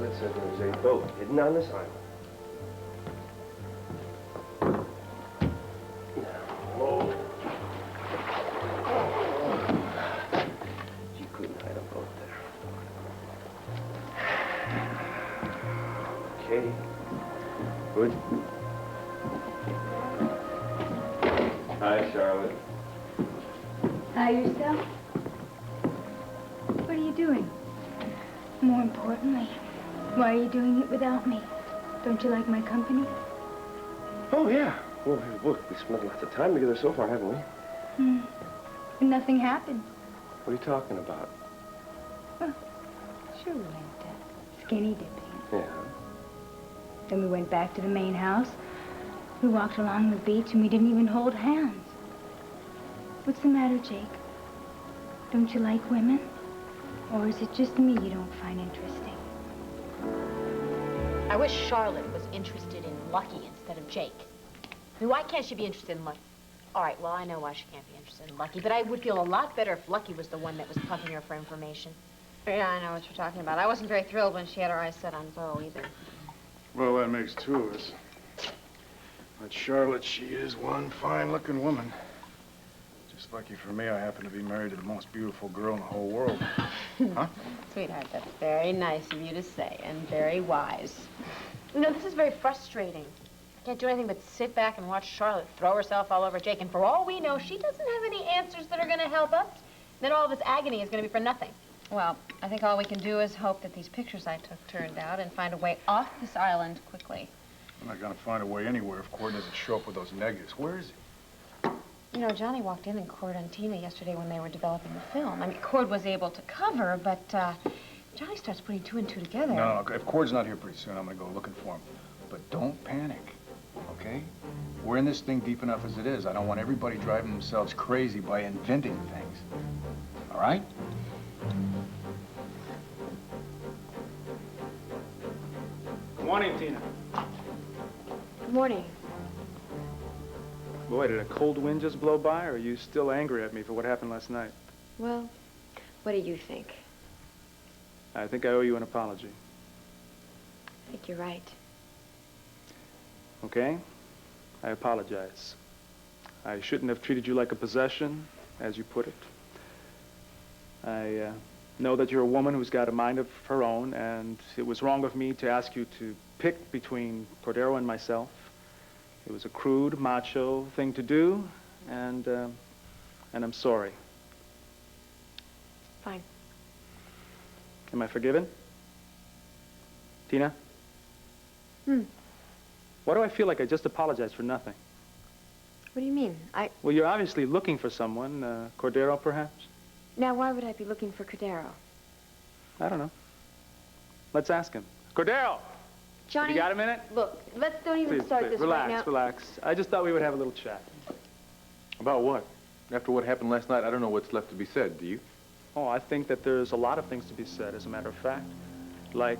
pilot said there was a boat hidden on this island. Now, you couldn't hide a boat there. Okay. Good. Hi, Charlotte. Hi, yourself? What are you doing? More importantly, why are you doing it without me? Don't you like my company? Oh, yeah. Well, look, we spent lots of time together so far, haven't we? And nothing happened. What are you talking about? Well, sure we went skinny dipping. Yeah. Then we went back to the main house. We walked along the beach and we didn't even hold hands. What's the matter, Jake? Don't you like women? Or is it just me you don't find interesting? I wish Charlotte was interested in Lucky instead of Jake. I mean, why can't she be interested in Lucky? All right, well, I know why she can't be interested in Lucky, but I would feel a lot better if Lucky was the one that was punking her for information. Yeah, I know what you're talking about. I wasn't very thrilled when she had her eyes set on Bo either. Well, that makes two of us. But Charlotte, she is one fine-looking woman. Just lucky for me, I happen to be married to the most beautiful girl in the whole world. Huh? Sweetheart, that's very nice of you to say, and very wise. You know, this is very frustrating. Can't do anything but sit back and watch Charlotte throw herself all over Jake, and for all we know, she doesn't have any answers that are going to help us. Then all of this agony is going to be for nothing. Well, I think all we can do is hope that these pictures I took turned out and find a way off this island quickly. I'm not gonna find a way anywhere if Cord doesn't show up with those negatives. Where is he? You know, Johnny walked in and Cord and Tina yesterday when they were developing the film. I mean, Cord was able to cover, but Johnny starts putting two and two together. No, if Cord's not here pretty soon, I'm gonna go looking for him. But don't panic, okay? We're in this thing deep enough as it is. I don't want everybody driving themselves crazy by inventing things. All right? Good morning, Tina. Good morning. Boy, did a cold wind just blow by, or are you still angry at me for what happened last night? Well, what do you think? I think I owe you an apology. I think you're right. Okay? I apologize. I shouldn't have treated you like a possession, as you put it. I know that you're a woman who's got a mind of her own, and it was wrong of me to ask you to pick between Cordero and myself. It was a crude, macho thing to do, and I'm sorry. Fine. Am I forgiven? Tina? Why do I feel like I just apologized for nothing? What do you mean? Well, you're obviously looking for someone, Cordero, perhaps? Now, why would I be looking for Cordero? I don't know. Let's ask him. Cordero! Johnny, you got a minute? Look, let's don't even Please, start please, this relax, right now. relax. I just thought we would have a little chat. About what? After what happened last night, I don't know what's left to be said, do you? Oh, I think that there's a lot of things to be said, as a matter of fact. Like,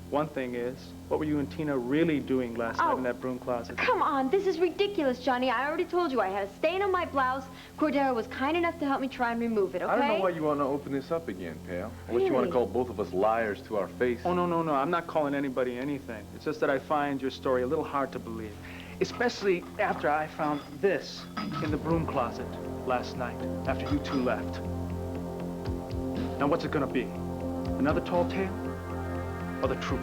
one thing is, what were you and Tina really doing last night in that broom closet? Come on, this is ridiculous, Johnny. I already told you I had a stain on my blouse. Cordero was kind enough to help me try and remove it, okay? I don't know why you want to open this up again, pal. Unless you want to call both of us liars to our face. Oh, no, no, no. I'm not calling anybody anything. It's just that I find your story a little hard to believe. Especially after I found this in the broom closet last night, after you two left. Now, what's it gonna be? Another tall tale? Or the truth?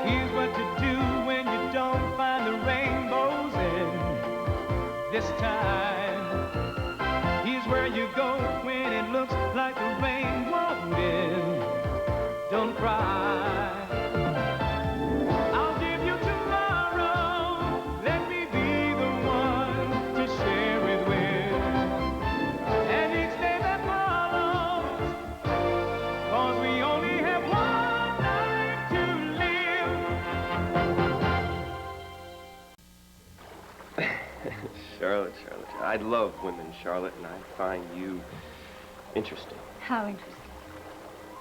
Here's what to do when you don't find the rainbows in this time. Here's where you go when it looks like the rain won't end. Don't cry. I'll give you tomorrow. Let me be the one to share it with. And each day that follows, 'cause we only have one life to live. Charlotte, I love women, Charlotte, and I find you interesting. How interesting.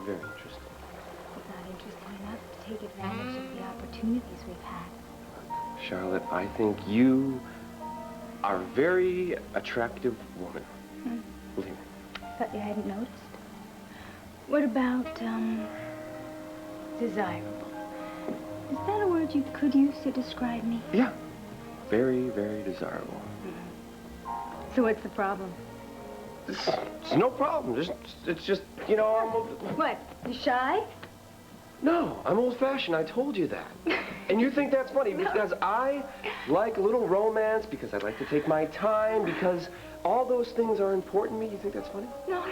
Very interesting. But not interesting enough to take advantage of the opportunities we've had. Charlotte, I think you are a very attractive woman. Believe me. thought you hadn't noticed. What about, desirable? Is that a word you could use to describe me? Yeah. Very, very desirable. So what's the problem? It's no problem. It's just, you know, What, you shy? No, I'm old-fashioned. I told you that. And you think that's funny because I like a little romance, because I like to take my time, because all those things are important to me. You think that's funny? No,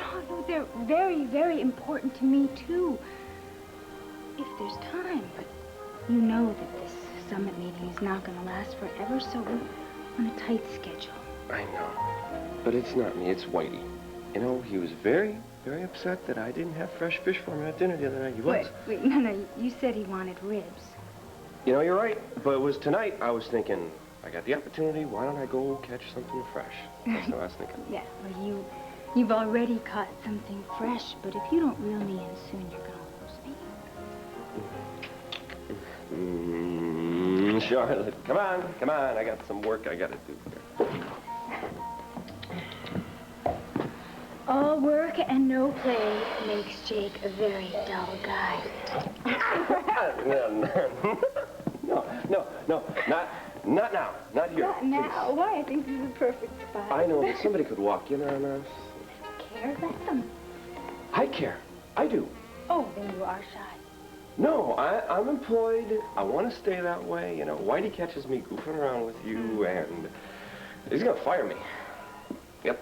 they're very, very important to me, too. If there's time, but you know that this summit meeting is not going to last forever, so we're on a tight schedule. I know. But it's not me, it's Whitey. You know, he was very, very upset that I didn't have fresh fish for him at dinner the other night. He was. Wait, no, you said he wanted ribs. You know, you're right. But it was tonight I was thinking, I got the opportunity, why don't I go catch something fresh? That's what I was thinking. Yeah, well, you've already caught something fresh, but if you don't reel me in soon, you're going to lose me. Charlotte, come on. I got some work I got to do here. All work and no play makes Jake a very dull guy. No, not now, not here. Not now. Why? I think this is a perfect spot. I know, but somebody could walk in on us. Care? Let them. I care. I do. Oh, then you are shy. No, I'm employed. I want to stay that way. You know, Whitey catches me goofing around with you, and he's going to fire me. Yep.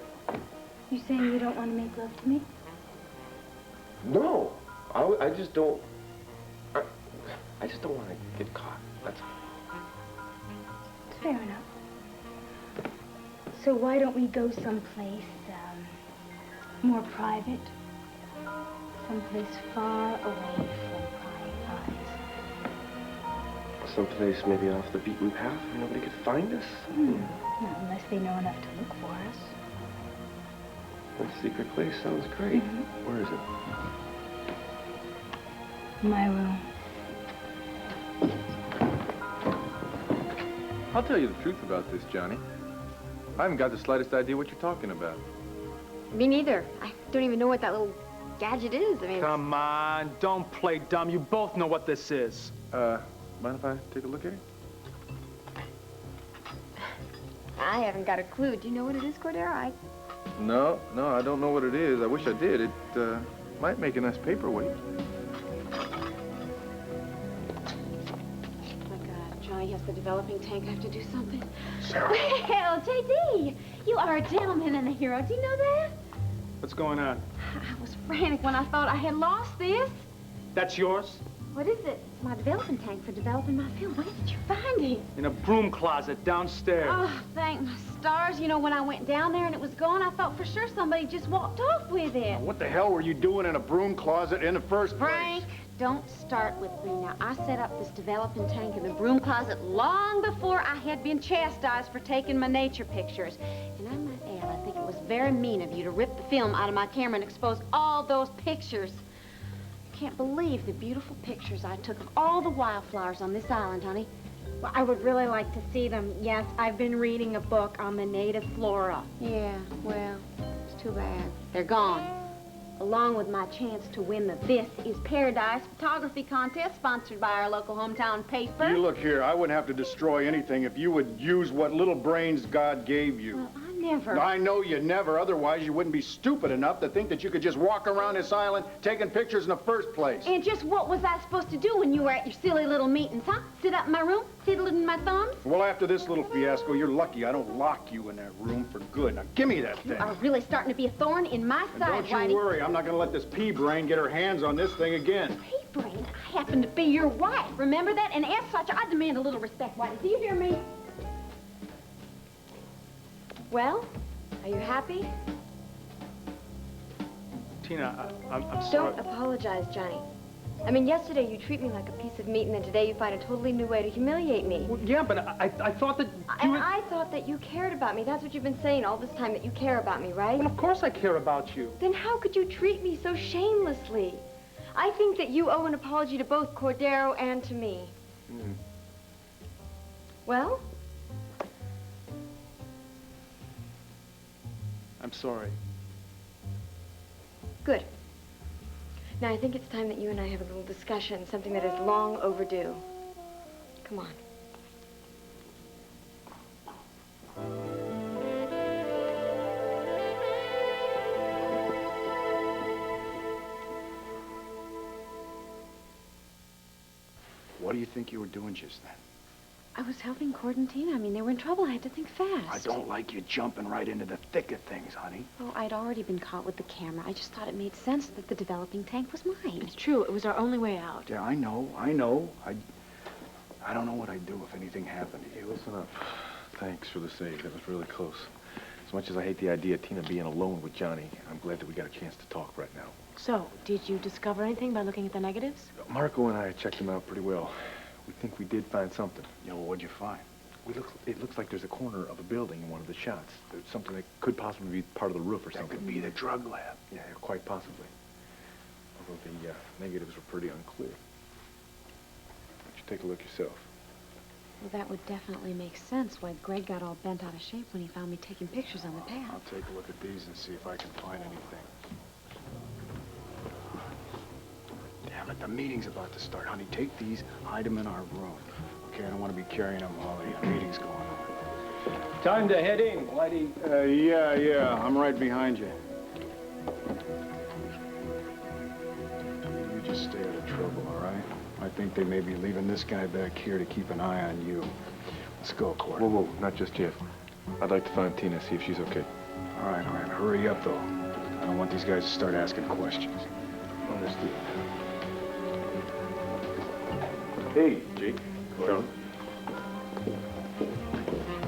You saying you don't want to make love to me? No, I just don't. I just don't want to get caught. That's all. It's fair enough. So why don't we go someplace more private? Someplace far away from prying eyes. Someplace maybe off the beaten path where nobody could find us? Well, unless they know enough to look for us. That secret place sounds great. Where is it? My room. I'll tell you the truth about this, Johnny. I haven't got the slightest idea what you're talking about. Me neither. I don't even know what that little gadget is. I mean, Come on, don't play dumb. You both know what this is. Mind if I take a look at it? I haven't got a clue. Do you know what it is, Cordero? No, I don't know what it is. I wish I did. It might make a nice paperweight. Johnny has the developing tank. I have to do something. Well, J.D., you are a gentleman and a hero. Do you know that? What's going on? I was frantic when I thought I had lost this. That's yours? What is it? It's my developing tank for developing my film. Where did you find it? In a broom closet downstairs. Oh, thank my stars. You know, when I went down there and it was gone, I thought for sure somebody just walked off with it. What the hell were you doing in a broom closet in the first place? Frank, don't start with me. Now, I set up this developing tank in the broom closet long before I had been chastised for taking my nature pictures. And I might add, I think it was very mean of you to rip the film out of my camera and expose all those pictures. I can't believe the beautiful pictures I took of all the wildflowers on this island, honey. Well, I would really like to see them. Yes, I've been reading a book on the native flora. Yeah, well, it's too bad. They're gone. Along with my chance to win the This Is Paradise photography contest sponsored by our local hometown paper. You look here, I wouldn't have to destroy anything if you would use what little brains God gave you. Well, I never. I know you never, otherwise you wouldn't be stupid enough to think that you could just walk around this island taking pictures in the first place. And just what was I supposed to do when you were at your silly little meetings, huh? Sit up in my room, fiddling my thumbs? Well, after this little fiasco, you're lucky I don't lock you in that room for good. Now, give me that You thing. are really starting to be a thorn in my And side, don't you Whitey. worry, I'm not going to let this pea brain get her hands on this thing again. Hey, Brain, I happen to be your wife. Remember that? And as such, I demand a little respect, Whitey. Do you hear me? Well, are you happy? Tina, I'm sorry. Don't apologize, Johnny. I mean, yesterday you treat me like a piece of meat, and then today you find a totally new way to humiliate me. Well, yeah, but I thought that you... And I thought that you cared about me. That's what you've been saying all this time, that you care about me, right? Well, of course I care about you. Then how could you treat me so shamelessly? I think that you owe an apology to both Cordero and to me. Well? I'm sorry. Good. Now, I think it's time that you and I have a little discussion, something that is long overdue. Come on. What do you think you were doing just then? I was helping Cord and Tina. I mean, they were in trouble. I had to think fast. I don't like you jumping right into the thick of things, honey. Oh, I'd already been caught with the camera. I just thought it made sense that the developing tank was mine. It's true. It was our only way out. Yeah, I know. I don't know what I'd do if anything happened to you. Hey, listen up. Thanks for the save. That was really close. As much as I hate the idea of Tina being alone with Johnny, I'm glad that we got a chance to talk right now. So, did you discover anything by looking at the negatives? Marco and I checked them out pretty well. We think we did find something. Yeah, well, what'd you find? It looks like there's a corner of a building in one of the shots. There's something that could possibly be part of the roof or That something. could be the drug lab. Yeah, quite possibly. Although the negatives were pretty unclear. Why don't you take a look yourself? Well, that would definitely make sense why Greg got all bent out of shape when he found me taking pictures on the pad. I'll take a look at these and see if I can find anything. Damn it, the meeting's about to start. Honey, take these, hide them in our room. Okay, I don't want to be carrying them while the meeting's going on. Time to head in, Whitey. Yeah, I'm right behind you. You just stay out of trouble, all right? I think they may be leaving this guy back here to keep an eye on you. Let's go, Cord. Whoa, not just yet. I'd like to find Tina, see if she's okay. All right. Hurry up, though. I don't want these guys to start asking questions. Understood. Hey, Jake. Carlo.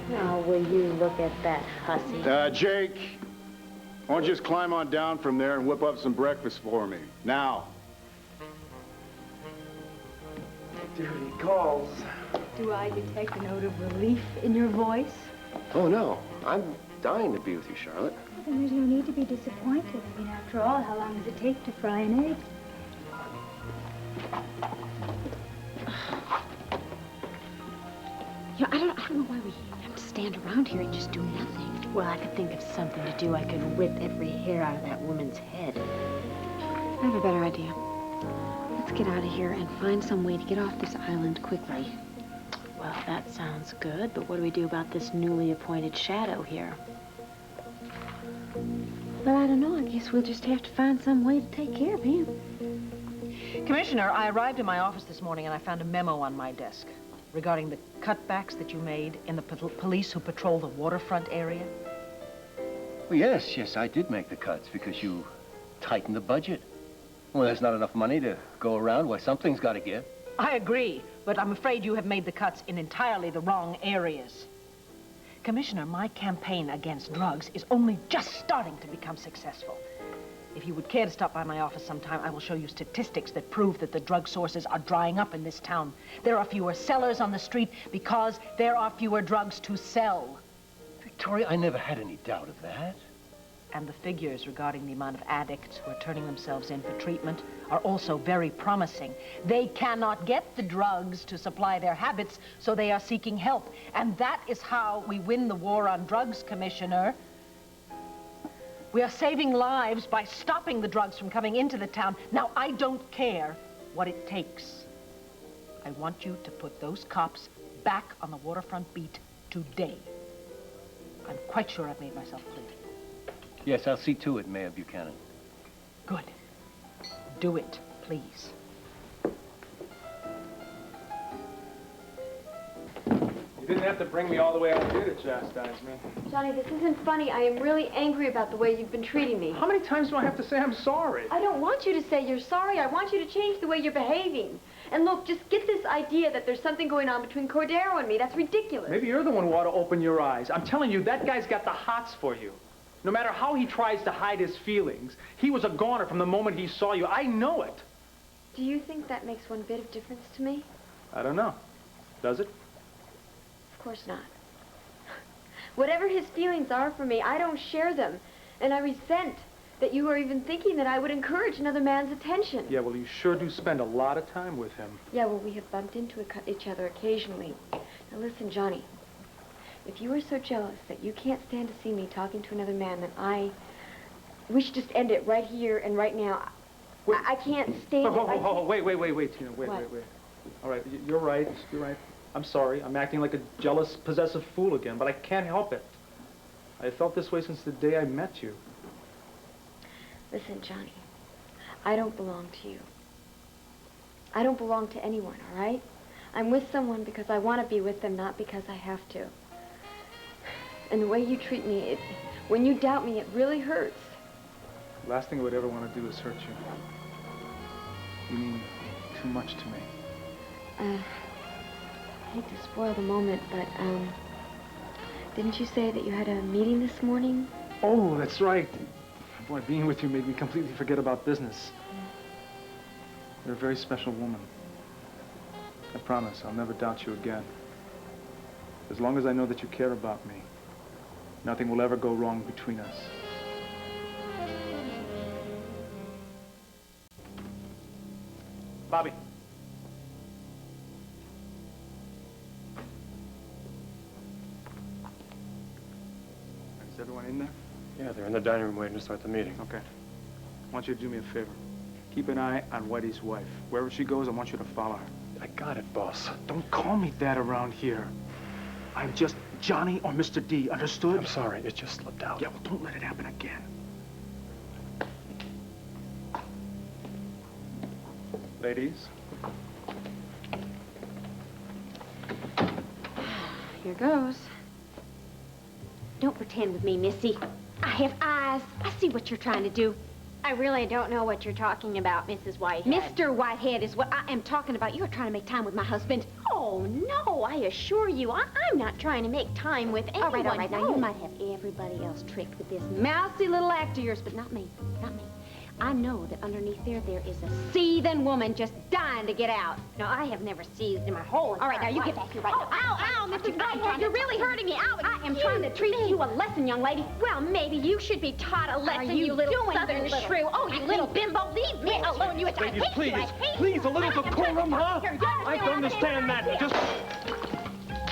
Now, will you look at that hussy? Jake, why don't you just climb on down from there and whip up some breakfast for me? Now. Dirty calls. Do I detect a note of relief in your voice? Oh, no. I'm dying to be with you, Charlotte. Well, then there's no need to be disappointed. I mean, after all, how long does it take to fry an egg? Yeah, I don't know why we have to stand around here and just do nothing. Well, I could think of something to do. I could rip every hair out of that woman's head. I have a better idea. Let's get out of here and find some way to get off this island quickly. Well, that sounds good, but what do we do about this newly appointed shadow here? Well, I don't know. I guess we'll just have to find some way to take care of him. Commissioner, I arrived in my office this morning and I found a memo on my desk regarding the cutbacks that you made in the police who patrol the waterfront area. Well, yes, I did make the cuts because you tightened the budget. Well, there's not enough money to go around. Well, something's got to give. I agree, but I'm afraid you have made the cuts in entirely the wrong areas. Commissioner, my campaign against drugs is only just starting to become successful. If you would care to stop by my office sometime, I will show you statistics that prove that the drug sources are drying up in this town. There are fewer sellers on the street because there are fewer drugs to sell. Victoria, I never had any doubt of that. And the figures regarding the amount of addicts who are turning themselves in for treatment are also very promising. They cannot get the drugs to supply their habits, so they are seeking help. And that is how we win the war on drugs, Commissioner. We are saving lives by stopping the drugs from coming into the town. Now, I don't care what it takes. I want you to put those cops back on the waterfront beat today. I'm quite sure I've made myself clear. Yes, I'll see to it, Mayor Buchanan. Good. Do it, please. You didn't have to bring me all the way out here to chastise me. Johnny, this isn't funny. I am really angry about the way you've been treating me. How many times do I have to say I'm sorry? I don't want you to say you're sorry. I want you to change the way you're behaving. And look, just get this idea that there's something going on between Cordero and me. That's ridiculous. Maybe you're the one who ought to open your eyes. I'm telling you, that guy's got the hots for you. No matter how he tries to hide his feelings, he was a goner from the moment he saw you. I know it. Do you think that makes one bit of difference to me? I don't know. Does it? Of course not. Whatever his feelings are for me, I don't share them. And I resent that you are even thinking that I would encourage another man's attention. Yeah, well, you sure do spend a lot of time with him. Yeah, well, we have bumped into each other occasionally. Now listen, Johnny. If you are so jealous that you can't stand to see me talking to another man, then we should just end it right here and right now. I can't stand it. Wait, Tina, wait. All right, you're right. I'm sorry. I'm acting like a jealous, possessive fool again, but I can't help it. I felt this way since the day I met you. Listen, Johnny, I don't belong to you. I don't belong to anyone, all right? I'm with someone because I want to be with them, not because I have to. And the way you treat me, when you doubt me, it really hurts. The last thing I would ever want to do is hurt you. You mean too much to me. I hate to spoil the moment, but, didn't you say that you had a meeting this morning? Oh, that's right. Boy, being with you made me completely forget about business. You're a very special woman. I promise I'll never doubt you again. As long as I know that you care about me, nothing will ever go wrong between us. Bobby. Is everyone in there? Yeah, they're in the dining room waiting to start the meeting. Okay. I want you to do me a favor. Keep an eye on Whitey's wife. Wherever she goes, I want you to follow her. I got it, boss. Don't call me that around here. I'm just Johnny or Mr. D, understood? I'm sorry, it just slipped out. Yeah, well, don't let it happen again. Ladies. Here goes. Don't pretend with me, Missy. I have eyes. I see what you're trying to do. I really don't know what you're talking about, Mrs. Whitehead. Mr. Whitehead is what I am talking about. You're trying to make time with my husband. Oh, no, I assure you, I'm not trying to make time with anyone. All right. Now, you might have everybody else tricked with this mousy little act of yours, but not me. Not me. I know that underneath there is a seething woman just dying to get out. No, I have never seized in my whole entire All right, now, you life. get back here right now. Ow, Mrs. Whitehead, you're really hurting me. Ow, I am trying to teach you a lesson, young lady. Well, maybe you should be taught a lesson, you little southern shrew. Oh, you little bimbo, leave me alone, you. I hate please, you, I hate please, a little decorum, huh? I can understand that. Just...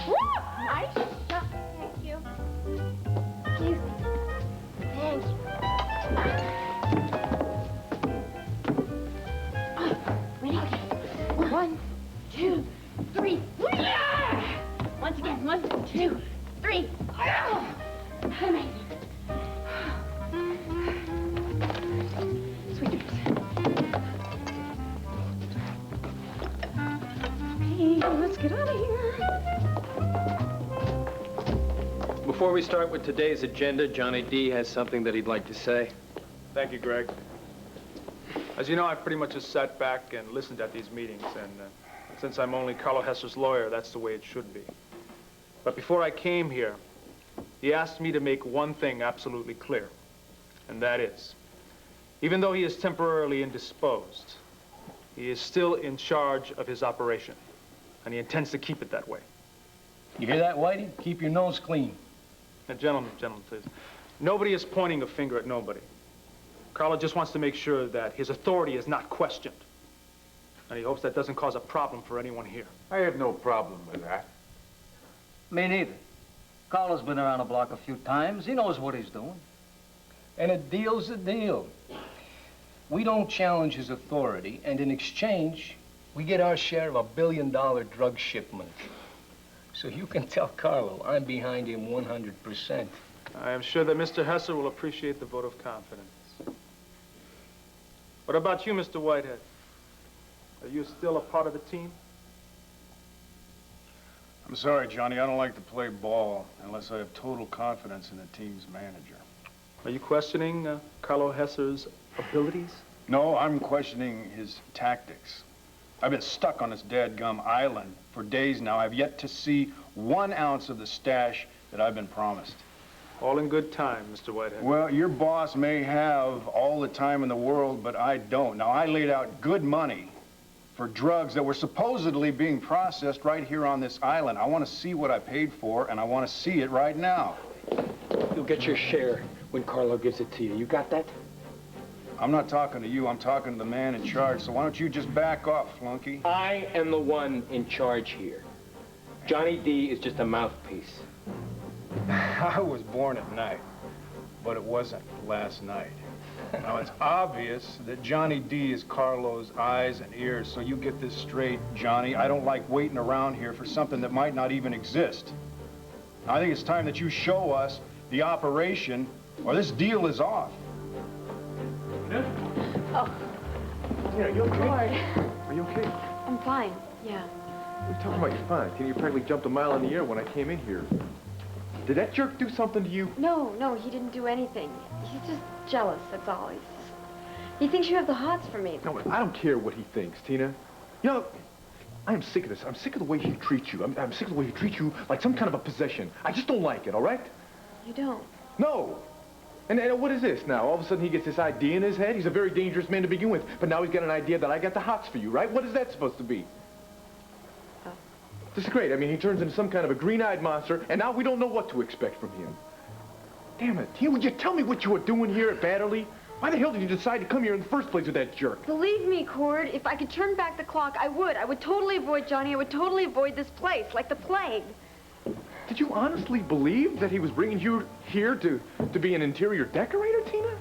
Woo! Nice. Thank you. Excuse me. Thank you. Ready? 1, 2, 3. Once again, 1, 2, 3. Amazing. Sweet dreams. Okay, let's get out of here. Before we start with today's agenda, Johnny D has something that he'd like to say. Thank you, Greg. As you know, I've pretty much just sat back and listened at these meetings, and since I'm only Carlo Hesser's lawyer, that's the way it should be. But before I came here, he asked me to make one thing absolutely clear, and that is, even though he is temporarily indisposed, he is still in charge of his operation, and he intends to keep it that way. You hear that, Whitey? Keep your nose clean. Now, gentlemen, please. Nobody is pointing a finger at nobody. Carlo just wants to make sure that his authority is not questioned. And he hopes that doesn't cause a problem for anyone here. I have no problem with that. Me neither. Carlo's been around the block a few times. He knows what he's doing. And a deal's a deal. We don't challenge his authority, and in exchange, we get our share of a $1 billion drug shipment. So you can tell Carlo I'm behind him 100%. I am sure that Mr. Hesser will appreciate the vote of confidence. What about you, Mr. Whitehead? Are you still a part of the team? I'm sorry, Johnny. I don't like to play ball unless I have total confidence in the team's manager. Are you questioning Carlo Hesser's abilities? No, I'm questioning his tactics. I've been stuck on this dadgum island for days now. I've yet to see 1 ounce of the stash that I've been promised. All in good time, Mr. Whitehead. Well, your boss may have all the time in the world, but I don't. Now, I laid out good money for drugs that were supposedly being processed right here on this island. I want to see what I paid for, and I want to see it right now. You'll get your share when Carlo gives it to you. You got that? I'm not talking to you. I'm talking to the man in charge, so why don't you just back off, flunky? I am the one in charge here. Johnny D is just a mouthpiece. I was born at night, but it wasn't last night. Now, it's obvious that Johnny D is Carlo's eyes and ears, so you get this straight, Johnny. I don't like waiting around here for something that might not even exist. Now, I think it's time that you show us the operation, or this deal is off. Oh. Tina, are you okay? Are you okay? I'm fine, yeah. What are you talking about? You're fine. Tina, you practically jumped a mile in the air when I came in here. Did that jerk do something to you? No, he didn't do anything. He's just jealous, that's all. He thinks you have the hots for me. No, I don't care what he thinks, Tina. You know, I am sick of this. I'm sick of the way he treats you. I'm sick of the way he treats you like some kind of a possession. I just don't like it, all right? You don't? No. And what is this now? All of a sudden he gets this idea in his head? He's a very dangerous man to begin with. But now he's got an idea that I got the hots for you, right? What is that supposed to be? Oh. This is great. I mean, he turns into some kind of a green-eyed monster, and now we don't know what to expect from him. Damn it. Tina, would you tell me what you were doing here at Batterley? Why the hell did you decide to come here in the first place with that jerk? Believe me, Cord, if I could turn back the clock, I would. I would totally avoid Johnny. I would totally avoid this place, like the plague. Did you honestly believe that he was bringing you here to be an interior decorator, Tina?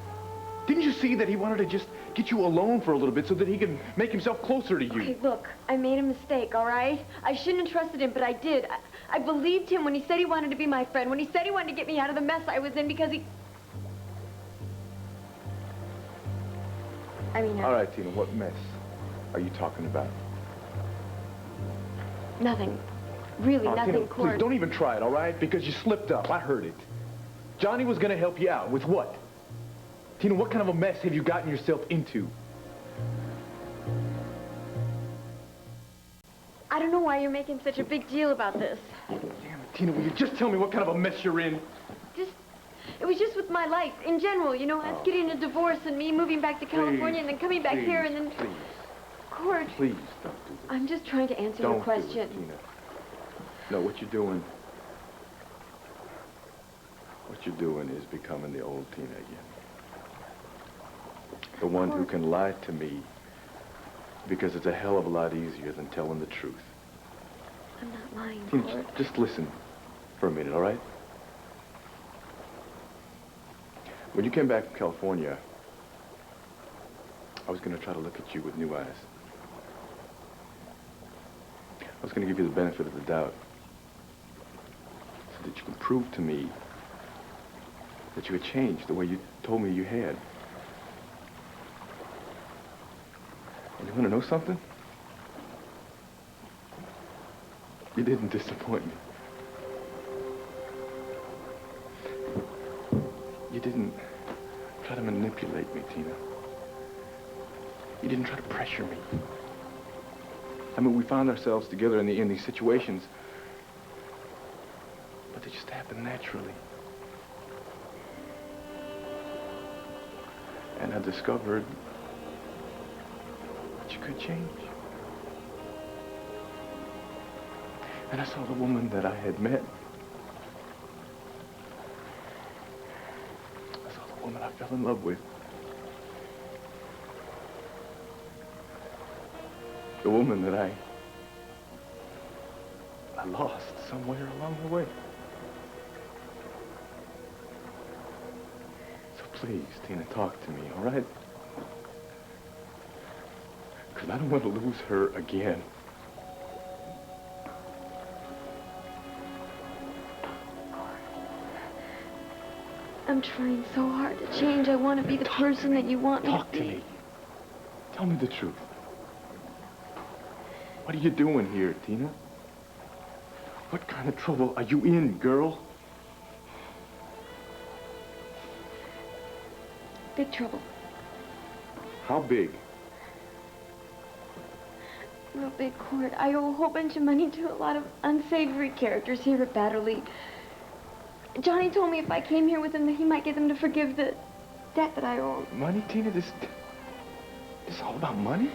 Didn't you see that he wanted to just get you alone for a little bit so that he could make himself closer to you? Okay, look, I made a mistake, all right? I shouldn't have trusted him, but I did. I believed him when he said he wanted to be my friend, when he said he wanted to get me out of the mess I was in because he... All right, Tina, what mess are you talking about? Nothing. Really, nothing, Tina, Cord. please, don't even try it, all right? Because you slipped up. I heard it. Johnny was going to help you out. With what? Tina, what kind of a mess have you gotten yourself into? I don't know why you're making such a big deal about this. Damn it, Tina, will you just tell me what kind of a mess you're in? It was just with my life, in general, you know, us getting a divorce and me moving back to California and then coming back here and then... Please. Cord. Please don't do this. I'm just trying to answer your question. Don't do it, Tina. No, what you're doing is becoming the old Tina again. The one who can lie to me because it's a hell of a lot easier than telling the truth. I'm not lying, Tina, Cord. just listen for a minute, all right? When you came back from California, I was going to try to look at you with new eyes. I was going to give you the benefit of the doubt so that you could prove to me that you had changed the way you told me you had. And you want to know something? You didn't disappoint me. You didn't try to manipulate me, Tina. You didn't try to pressure me. I mean, we found ourselves together in these situations, but they just happened naturally. And I discovered that you could change. And I saw the woman that I had met. I saw the woman I fell in love with. The woman that I lost somewhere along the way. So please, Tina, talk to me, all right? Because I don't want to lose her again. I'm trying so hard to change. I want to be the person that you want me to be. Talk to me. Tell me the truth. What are you doing here, Tina? What kind of trouble are you in, girl? Big trouble. How big? Real big, Cord. I owe a whole bunch of money to a lot of unsavory characters here at Batterley. Johnny told me if I came here with him that he might get them to forgive the debt that I owe him. Money, Tina? This is all about money?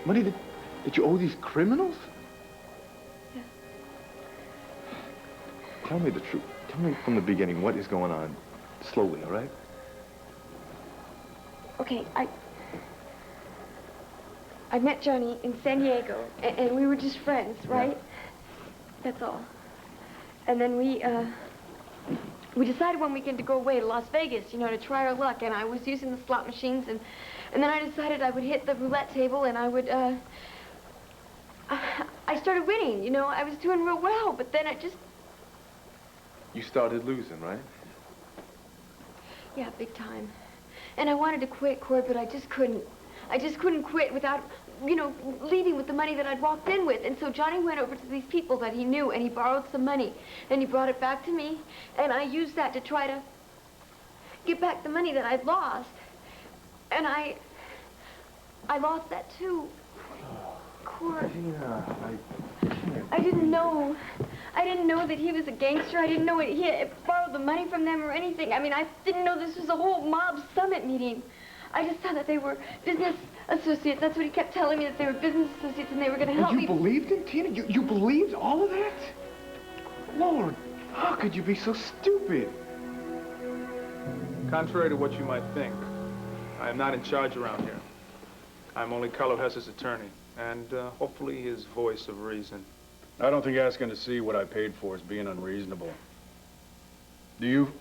Money that you owe these criminals? Yeah. Tell me the truth. Tell me from the beginning what is going on. Slowly, all right? Okay, I met Johnny in San Diego, and we were just friends, right? Yeah. That's all. And then we we decided one weekend to go away to Las Vegas, you know, to try our luck. And I was using the slot machines, and then I decided I would hit the roulette table, and I would, I started winning, you know. I was doing real well, but then I just... You started losing, right? Yeah, big time. And I wanted to quit, Cord, but I just couldn't. I just couldn't quit without, you know, leaving with the money that I'd walked in with. And so Johnny went over to these people that he knew, and he borrowed some money. And he brought it back to me, and I used that to try to get back the money that I'd lost. And I lost that, too. Cord. I didn't know. I didn't know that he was a gangster. I didn't know he had borrowed the money from them or anything. I mean, I didn't know this was a whole mob summit meeting. I just thought that they were business associates. That's what he kept telling me, that they were business associates and they were going to help me. You believed him, Tina? You believed all of that? Lord, how could you be so stupid? Contrary to what you might think, I am not in charge around here. I'm only Carlo Hesse's attorney, and hopefully his voice of reason. I don't think asking to see what I paid for is being unreasonable. Do you?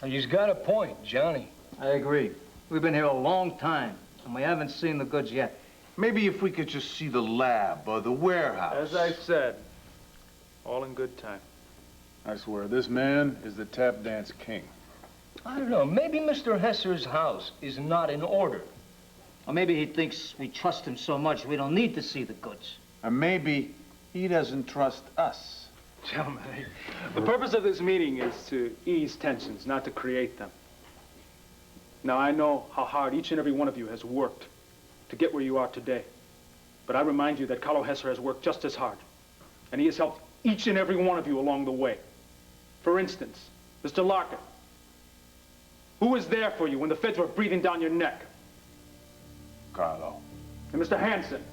He's got a point, Johnny. I agree. We've been here a long time, and we haven't seen the goods yet. Maybe if we could just see the lab or the warehouse. As I said, all in good time. I swear, this man is the tap dance king. I don't know. Maybe Mr. Hesser's house is not in order. Or maybe he thinks we trust him so much we don't need to see the goods. Or maybe he doesn't trust us. Gentlemen, the purpose of this meeting is to ease tensions, not to create them. Now, I know how hard each and every one of you has worked to get where you are today. But I remind you that Carlo Hesser has worked just as hard. And he has helped each and every one of you along the way. For instance, Mr. Larkin. Who was there for you when the feds were breathing down your neck? Carlo. And Mr. Hansen.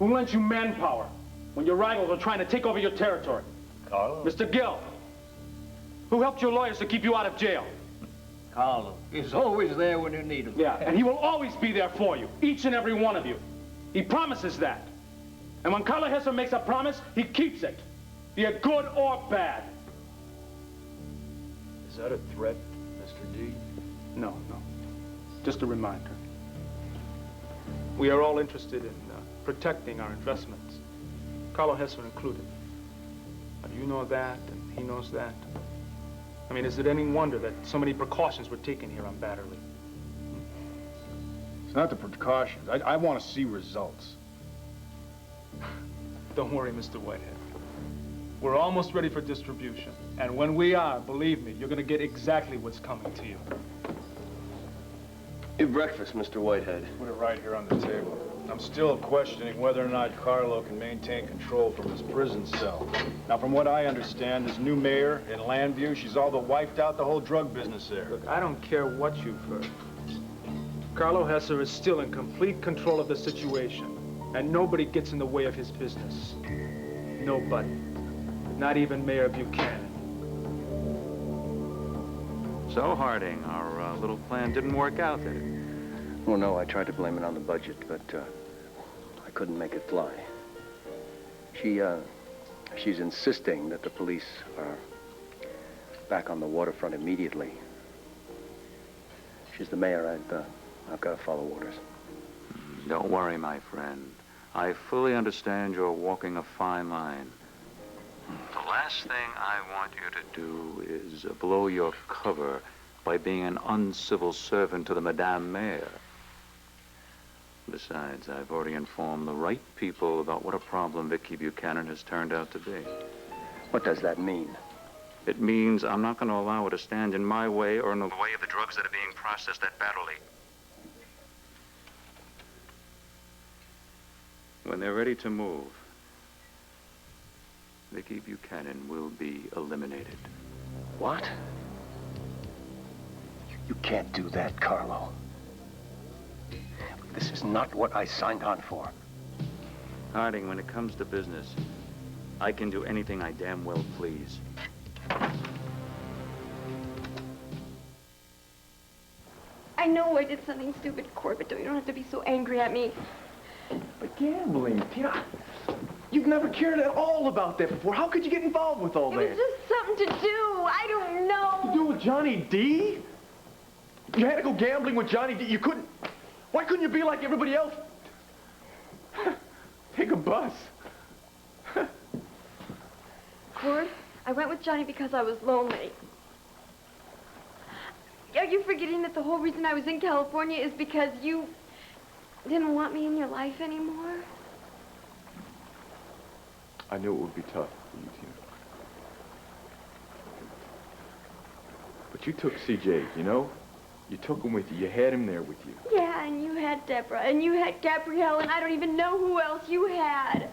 Who lent you manpower when your rivals were trying to take over your territory? Carlo. Mr. Gill. Who helped your lawyers to keep you out of jail? Carlo. He's always there when you need him. Yeah, and he will always be there for you, each and every one of you. He promises that. And when Carlo Hesser makes a promise, he keeps it, be it good or bad. Is that a threat, Mr. D? No. Just a reminder. We are all interested in protecting our investments, Carlo Hesser included. You know that, and he knows that. I mean, is it any wonder that so many precautions were taken here on Batterley? It's not the precautions. I want to see results. Don't worry, Mr. Whitehead. We're almost ready for distribution. And when we are, believe me, you're going to get exactly what's coming to you. Your breakfast, Mr. Whitehead. Put it right here on the table. I'm still questioning whether or not Carlo can maintain control from his prison cell. Now, from what I understand, this new mayor in Landview, she's all but wiped out the whole drug business there. Look, I don't care what you've heard. Carlo Hesser is still in complete control of the situation, and nobody gets in the way of his business. Nobody. Not even Mayor Buchanan. So, Harding, our little plan didn't work out, did it? Well, no, I tried to blame it on the budget, but I couldn't make it fly. She's insisting that the police are back on the waterfront immediately. She's the mayor. I've got to follow orders. Don't worry, my friend. I fully understand you're walking a fine line. The last thing I want you to do is blow your cover by being an uncivil servant to the Madame Mayor. Besides, I've already informed the right people about what a problem Viki Buchanan has turned out to be. What does that mean? It means I'm not going to allow her to stand in my way or in the way of the drugs that are being processed at Batterley. When they're ready to move, Viki Buchanan will be eliminated. What? You can't do that, Carlo. This is not what I signed on for. Harding, when it comes to business, I can do anything I damn well please. I know I did something stupid, Cord, but you don't have to be so angry at me. But gambling, Tina. You've never cared at all about that before. How could you get involved with all that? It was just something to do. I don't know. To do with Johnny D? You had to go gambling with Johnny D. You couldn't... Why couldn't you be like everybody else? Take a bus. Cord, I went with Johnny because I was lonely. Are you forgetting that the whole reason I was in California is because you didn't want me in your life anymore? I knew it would be tough for you, Tina. But you took CJ, you know? You took him with you. You had him there with you. Yeah, and you had Deborah, and you had Gabrielle, and I don't even know who else you had.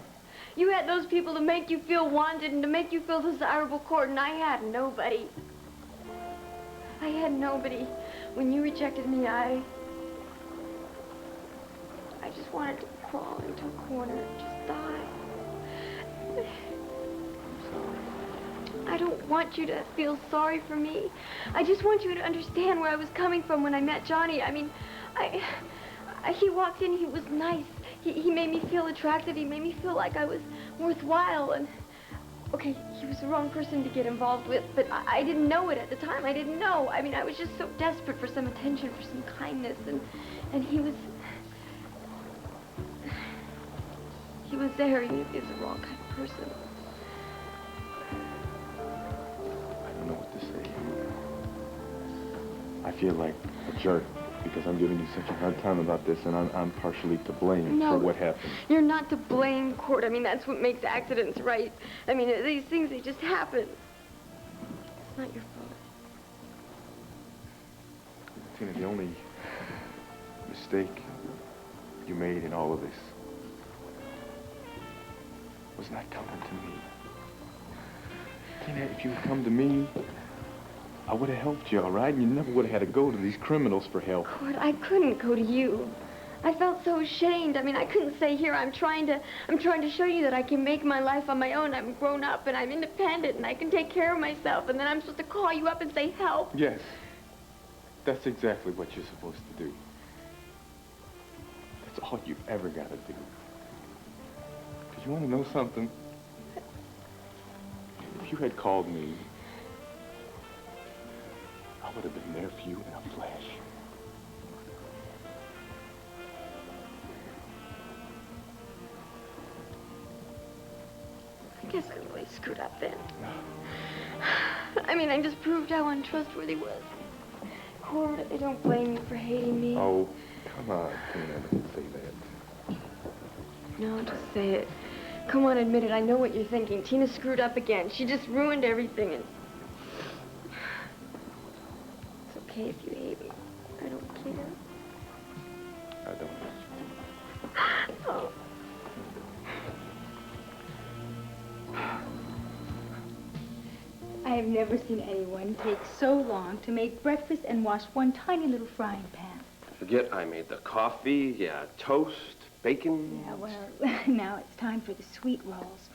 You had those people to make you feel wanted and to make you feel desirable, Cord, and I had nobody. I had nobody. When you rejected me, I just wanted to crawl into a corner and just die. I don't want you to feel sorry for me. I just want you to understand where I was coming from when I met Johnny. I mean, he walked in, he was nice. He made me feel attracted. He made me feel like I was worthwhile. And, okay, he was the wrong person to get involved with, but I didn't know it at the time. I didn't know. I mean, I was just so desperate for some attention, for some kindness, and he was there, even if he was the wrong kind of person. I don't know what to say. I feel like a jerk because I'm giving you such a hard time about this, and I'm partially to blame for what happened. You're not to blame, Cord. I mean, that's what makes accidents right. I mean, these things, they just happen. It's not your fault. Tina, the only mistake you made in all of this was not coming to me. Tina, if you had come to me, I would have helped you, all right? And you never would have had to go to these criminals for help. Cord, I couldn't go to you. I felt so ashamed. I mean, I couldn't say, here, I'm trying to show you that I can make my life on my own. I'm grown up and I'm independent and I can take care of myself. And then I'm supposed to call you up and say, help. Yes. That's exactly what you're supposed to do. That's all you've ever got to do. Because you want to know something? If you had called me, I would have been there for you in a flash. I guess I really screwed up then. I mean, I just proved how untrustworthy he was. Cord, I don't blame you for hating me. Oh, come on, Tina, don't say that. No, just say it. Come on, admit it. I know what you're thinking. Tina screwed up again. She just ruined everything. And it's okay if you hate me. I don't care. I don't. Oh. I have never seen anyone take so long to make breakfast and wash one tiny little frying pan. Forget I made the coffee, toast, bacon. Yeah, well, now it's time for the sweet rolls.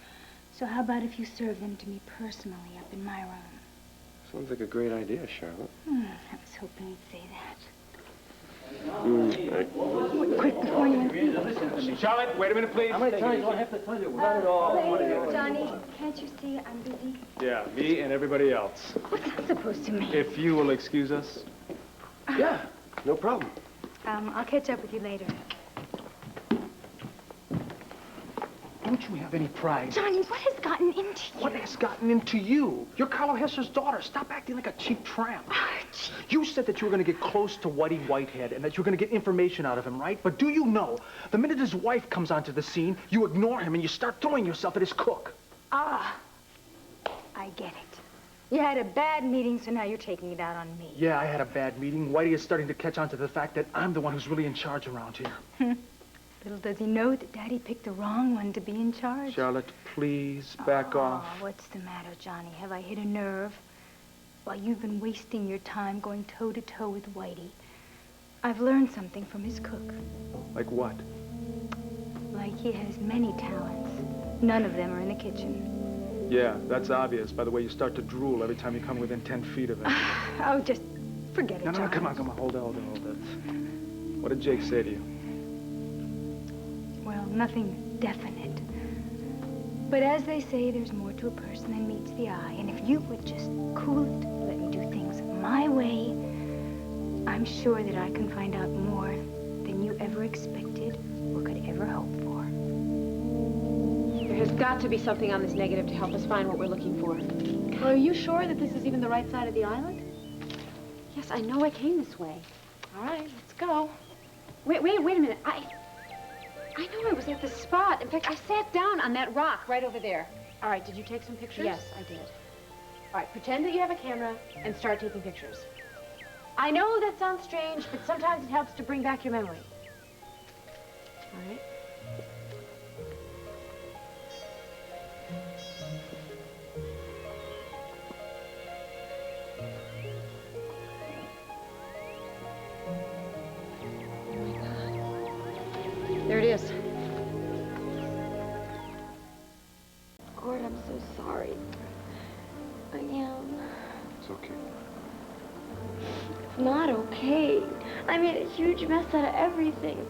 So how about if you serve them to me personally up in my room? Sounds like a great idea, Charlotte. I was hoping you'd say that. Quick, before you leave. Charlotte, wait a minute, please. How many times do I have to tell you? Not at all. Johnny, can't you see I'm busy? Yeah, me and everybody else. What's that supposed to mean? If you will excuse us. Yeah, no problem. I'll catch up with you later. Don't you have any pride? Johnny, what has gotten into you? What has gotten into you? You're Carlo Hesser's daughter. Stop acting like a cheap tramp. You said that you were going to get close to Whitey Whitehead and that you were going to get information out of him, right? But do you know, the minute his wife comes onto the scene, you ignore him and you start throwing yourself at his cook. Ah, I get it. You had a bad meeting, so now you're taking it out on me. Yeah, I had a bad meeting. Whitey is starting to catch on to the fact that I'm the one who's really in charge around here. Little does he know that Daddy picked the wrong one to be in charge. Charlotte, please, back off. What's the matter, Johnny? Have I hit a nerve? While you've been wasting your time going toe-to-toe with Whitey, I've learned something from his cook. Like what? Like he has many talents. None of them are in the kitchen. Yeah, that's obvious by the way you start to drool every time you come within 10 feet of him. Oh, just forget it, No, Johnny. come on. Hold it. What did Jake say to you? Well, nothing definite. But as they say, there's more to a person than meets the eye. And if you would just cool it, let me do things my way, I'm sure that I can find out more than you ever expected or could ever hope for. There has got to be something on this negative to help us find what we're looking for. Well, are you sure that this is even the right side of the island? Yes, I know I came this way. All right, let's go. Wait a minute. I know I was at the spot. In fact, I sat down on that rock right over there. All right, did you take some pictures? Yes, I did. All right, pretend that you have a camera and start taking pictures. I know that sounds strange, but sometimes it helps to bring back your memory. All right. There it is. Cord, I'm so sorry. I am. It's okay. It's not okay. I made a huge mess out of everything.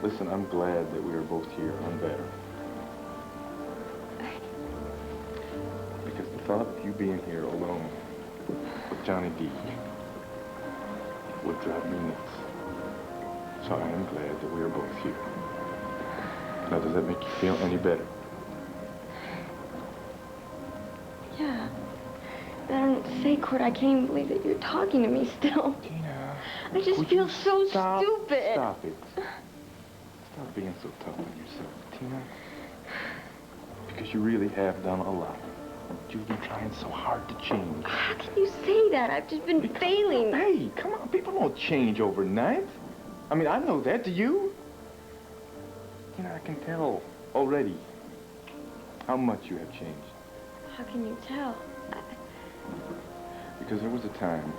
Listen, I'm glad that we are both here. I'm better. Because the thought of you being here alone with Johnny D would drive me nuts. So I am glad that we are both here. Now, does that make you feel any better? Yeah. I don't know what to say, Cord. I can't even believe that you're talking to me still. Tina. I just feel so stupid. Stop it. Stop being so tough on yourself, Tina. Because you really have done a lot. You've been trying so hard to change. How can you say that? I've just been failing. Hey, come on. People don't change overnight. I mean, I know that. Do you? You know, I can tell already how much you have changed. How can you tell? Because there was a time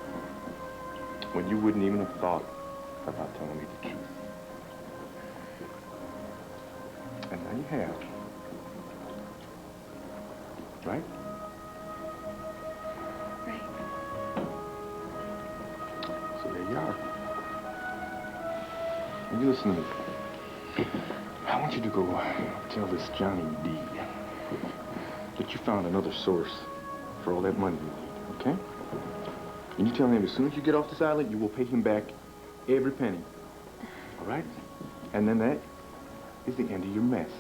when you wouldn't even have thought about telling me the truth. And now you have. Right? Right. So there you are. And you listen to me. I want you to go tell this Johnny D that you found another source for all that money you need, okay? And you tell him as soon as you get off this island, you will pay him back every penny. All right? And then that is the end of your mess.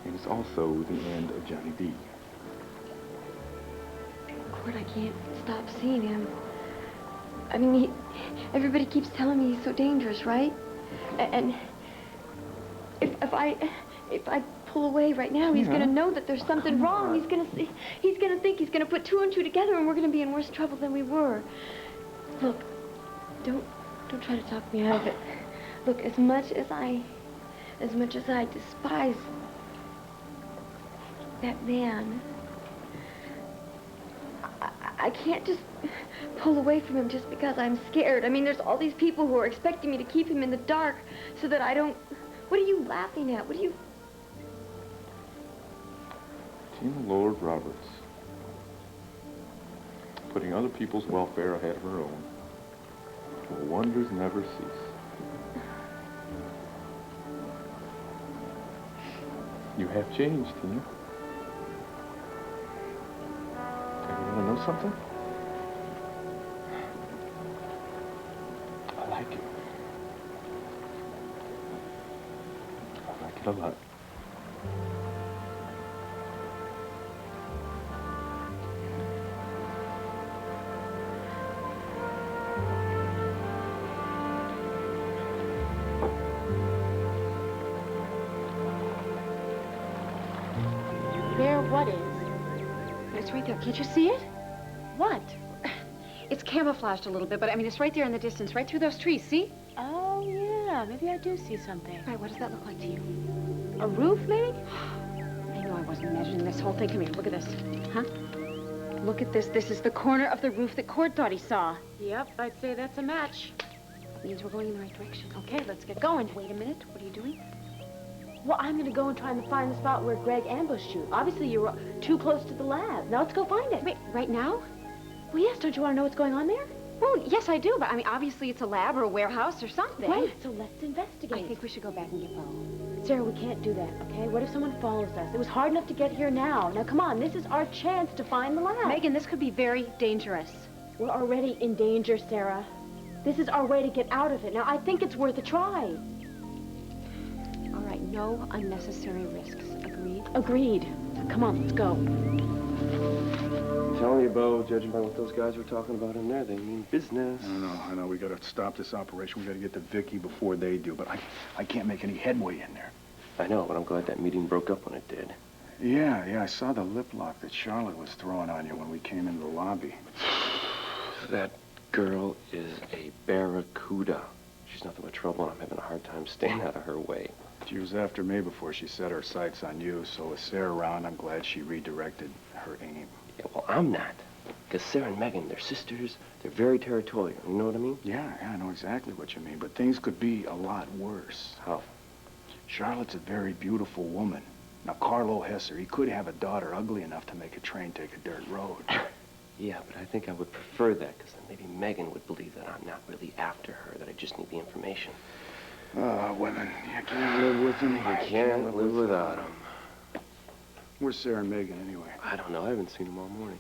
And it's also the end of Johnny D. Cord, I can't stop seeing him. I mean, everybody keeps telling me he's so dangerous, right? And if I pull away right now, he's gonna know that there's something wrong. He's gonna think he's gonna put 2 and 2 together, and we're gonna be in worse trouble than we were. Look, don't try to talk me out of it. Look, as much as I despise that man, I can't just pull away from him just because I'm scared. I mean, there's all these people who are expecting me to keep him in the dark so that I don't... What are you laughing at? What are you... Tina Lord Roberts, putting other people's welfare ahead of her own, will wonders never cease. You have changed, Tina. And you want to know something? I like it. I like it a lot. There, what is? It's right there. Can't you see it? What? It's camouflaged a little bit, but I mean, it's right there in the distance, right through those trees, see? Oh, yeah, maybe I do see something. All right, what does that look like to you? A roof, maybe? I know I wasn't imagining this whole thing. Come here, look at this. Huh? Look at this. This is the corner of the roof that Cord thought he saw. Yep, I'd say that's a match. That means we're going in the right direction. Okay, let's get going. Wait a minute. What are you doing? Well, I'm gonna go and try and find the spot where Greg ambushed you. Obviously, you were too close to the lab. Now let's go find it. Wait, right now? Well, yes, don't you want to know what's going on there? Well, yes, I do, but I mean, obviously it's a lab or a warehouse or something. Right, so let's investigate. I think we should go back and get Bo. Sarah, we can't do that, okay? What if someone follows us? It was hard enough to get here now. Now, come on, this is our chance to find the lab. Megan, this could be very dangerous. We're already in danger, Sarah. This is our way to get out of it. Now, I think it's worth a try. All right, no unnecessary risks. Agreed? Agreed. Come on, let's go. I'm telling you, Bo, judging by what those guys were talking about in there, they mean business. I know. We gotta stop this operation. We gotta get to Viki before they do, but I can't make any headway in there. I know, but I'm glad that meeting broke up when it did. Yeah, I saw the lip lock that Charlotte was throwing on you when we came into the lobby. That girl is a barracuda. She's nothing but trouble, and I'm having a hard time staying out of her way. She was after me before she set her sights on you, so with Sarah around, I'm glad she redirected her aim. Yeah, well, I'm not. Because Sarah and Megan, they're sisters. They're very territorial. You know what I mean? Yeah, I know exactly what you mean, but things could be a lot worse. How? Charlotte's a very beautiful woman. Now, Carlo Hesser, he could have a daughter ugly enough to make a train take a dirt road. Yeah, but I think I would prefer that, because then maybe Megan would believe that I'm not really after her, that I just need the information. Women, you can't live with them. You can't live without them. Where's Sarah and Megan, anyway? I don't know. I haven't seen them all morning.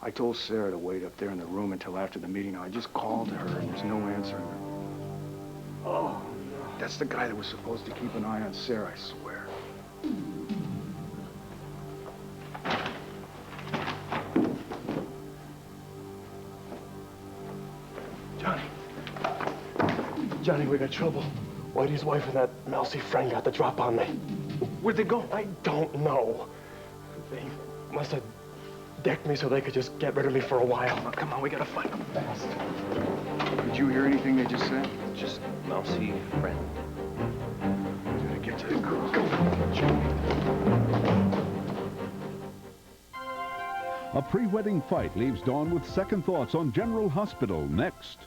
I told Sarah to wait up there in the room until after the meeting. I just called her, and there's no answering her. Oh, that's the guy that was supposed to keep an eye on Sarah, I swear. Johnny, we got trouble. Whitey's wife and that mousy friend got the drop on me. Where'd they go? I don't know. They must have decked me so they could just get rid of me for a while. Oh, come on, we gotta find them fast. Did you hear anything they just said? Just mousy friend. Gotta get to the girl. Go. A pre-wedding fight leaves Dawn with second thoughts on General Hospital next.